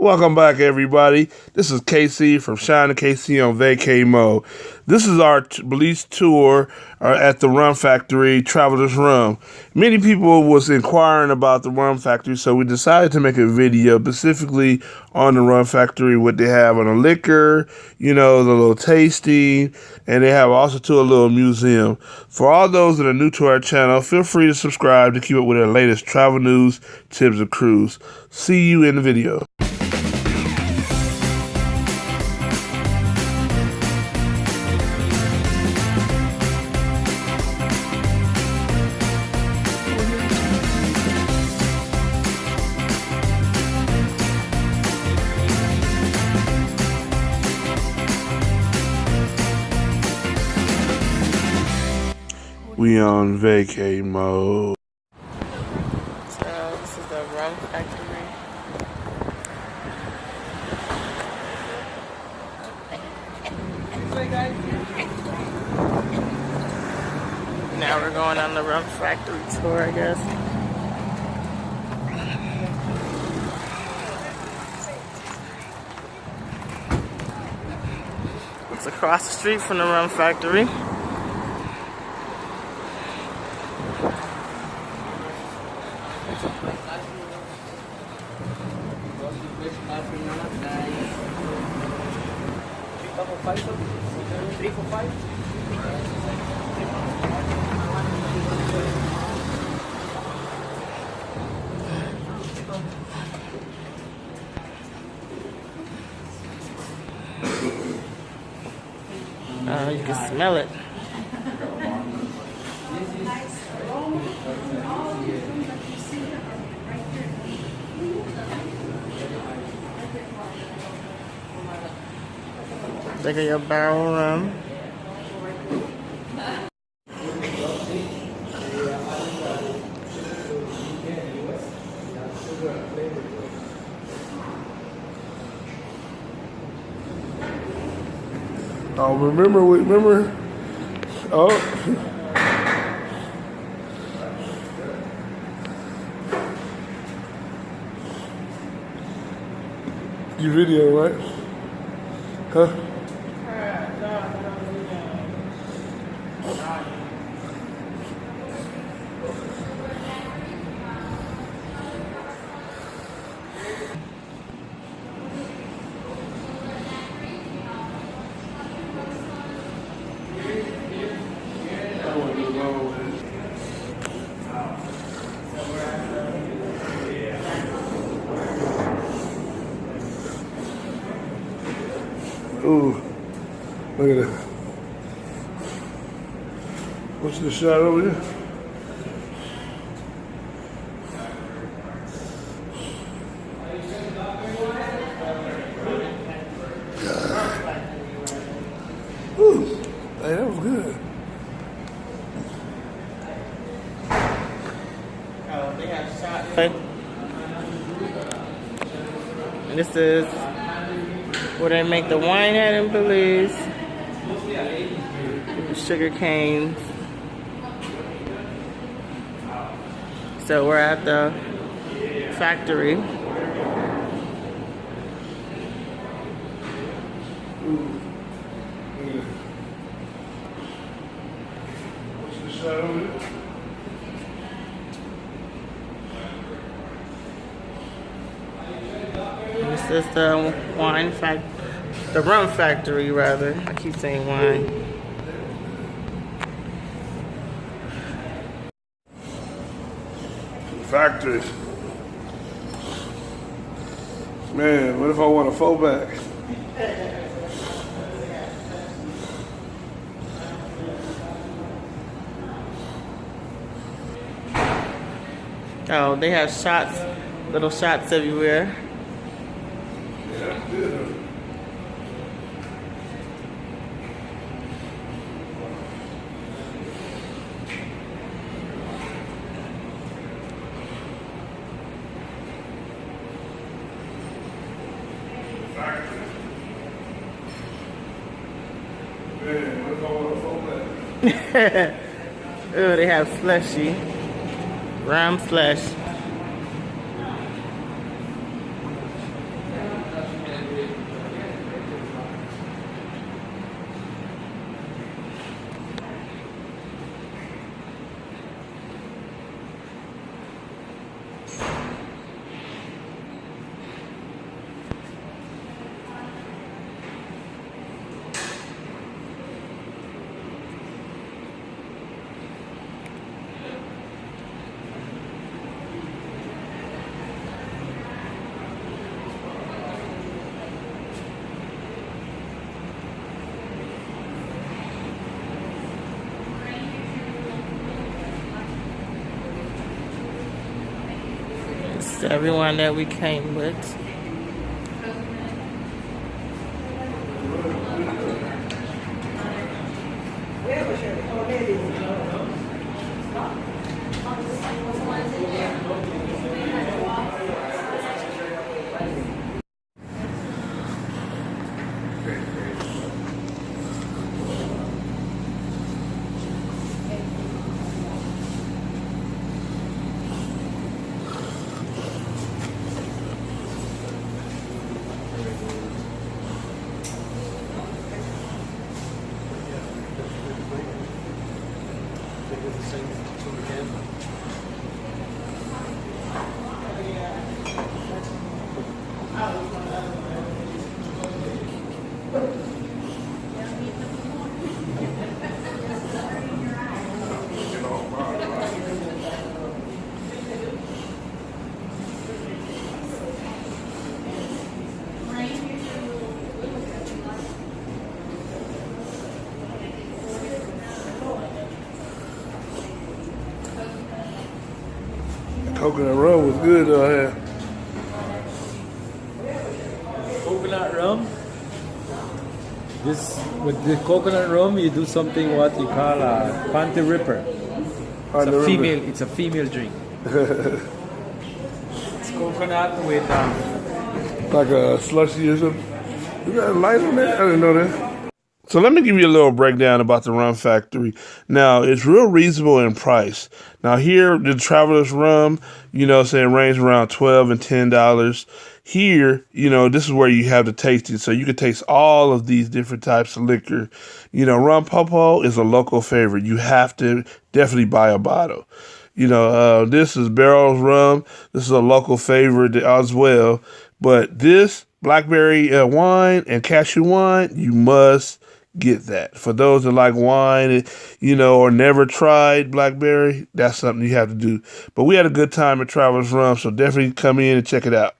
Welcome back, everybody. This is KC from Shine to KC on Vacay Mode. This is our Belize tour at the Rum Factory, Travelers Rum. Many people was inquiring about the Rum Factory, so we decided to make a video specifically on the Rum Factory, what they have on the liquor, you know, the little tasting, and they have also too a little museum. For all those that are new to our channel, feel free to subscribe to keep up with our latest travel news, tips, and cruise. See you in the video. We on vacay mode. So this is the Rum Factory. Now we're going on the Rum Factory tour, I guess. It's across the street from the Rum Factory. You can smell it. Look at your barrel rum. Oh, remember? Oh. You video, right? Huh? Ooh, look at that. What's the shot over there? Ooh, hey, that was good. They have shots. And this is where they make the wine at in Belize. Sugar canes. So we're at the factory. What's the shot over there? This is the the rum factory, rather. I keep saying wine. Factory. Man, what if I want a faux back? Oh, they have shots, little shots everywhere. Oh, they have slushy. Rum slush. everyone that we came with. Coconut rum was good though. Yeah. Coconut rum. This with the coconut rum, you do something what you call a panty ripper. It's a female drink. It's coconut with Like a slushy or something. You got a light on that? I didn't know that. So let me give you a little breakdown about the Rum Factory. Now, it's real reasonable in price. Now, here, the Traveler's Rum, range around $12 and $10. Here, this is where you have the tasting. So you can taste all of these different types of liquor. Rum Popo is a local favorite. You have to definitely buy a bottle. This is Barrel's Rum. This is a local favorite as well. But this blackberry wine and cashew wine, you must get that. For those that like wine, or never tried blackberry, that's something you have to do. But we had a good time at Traveler's Rum, so definitely come in and check it out.